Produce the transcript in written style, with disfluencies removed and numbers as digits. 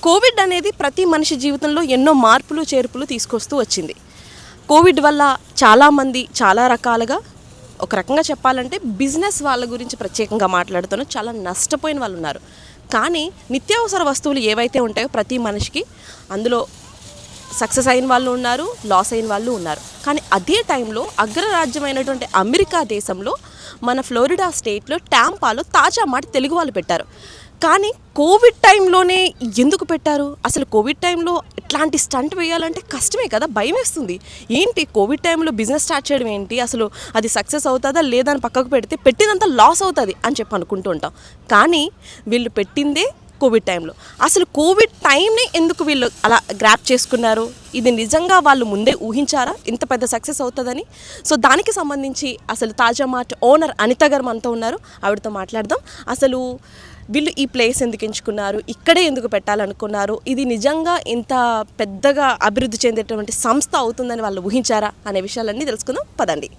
Covid అనేది ప్రతి మనిషి జీవితంలో ఎన్నో మార్పులు చేర్పులు తీసుకొస్తూ వచ్చింది. కోవిడ్ వల్ల చాలామంది చాలా రకాలుగా, ఒక రకంగా చెప్పాలంటే బిజినెస్ వాళ్ళ గురించి ప్రత్యేకంగా మాట్లాడుతానో చాలా నష్టపోయిన వాళ్ళు ఉన్నారు. కానీ నిత్యావసర వస్తువులు ఏవైతే ఉంటాయో ప్రతి మనిషికి అందులో సక్సెస్ అయిన వాళ్ళు ఉన్నారు, లాస్ అయిన వాళ్ళు ఉన్నారు. కానీ అదే టైంలో అగ్రరాజ్యమైనటువంటి అమెరికా దేశంలో మన ఫ్లోరిడా స్టేట్లో టాంపాలో తాజా మాట తెలుగు వాళ్ళు పెట్టారు. కానీ కోవిడ్ టైంలోనే ఎందుకు పెట్టారు? అసలు కోవిడ్ టైంలో ఇట్లాంటి స్టంట్ వేయాలంటే కష్టమే కదా, భయం వేస్తుంది. ఏంటి కోవిడ్ టైంలో బిజినెస్ స్టార్ట్ చేయడం ఏంటి, అసలు అది సక్సెస్ అవుతుందా లేదా అని పక్కకు పెడితే పెట్టినంత లాస్ అవుతుంది అని చెప్పి అనుకుంటూ ఉంటాం. కానీ వీళ్ళు పెట్టిందే కోవిడ్ టైంలో. అసలు కోవిడ్ టైంని ఎందుకు వీళ్ళు అలా గ్రాప్ చేసుకున్నారు? ఇది నిజంగా వాళ్ళు ముందే ఊహించారా ఇంత పెద్ద సక్సెస్ అవుతుందని? సో దానికి సంబంధించి అసలు తాజా మార్ట్ ఓనర్ అనిత గారు మనతో ఉన్నారు, ఆవిడతో మాట్లాడదాం. అసలు వీళ్ళు ఈ ప్లేస్ ఎందుకు ఎంచుకున్నారు, ఇక్కడే ఎందుకు పెట్టాలనుకున్నారు, ఇది నిజంగా ఇంత పెద్దగా అభివృద్ధి చెందేటువంటి సంస్థ అవుతుందని వాళ్ళు ఊహించారా అనే విషయాలన్నీ తెలుసుకుందాం, పదండి.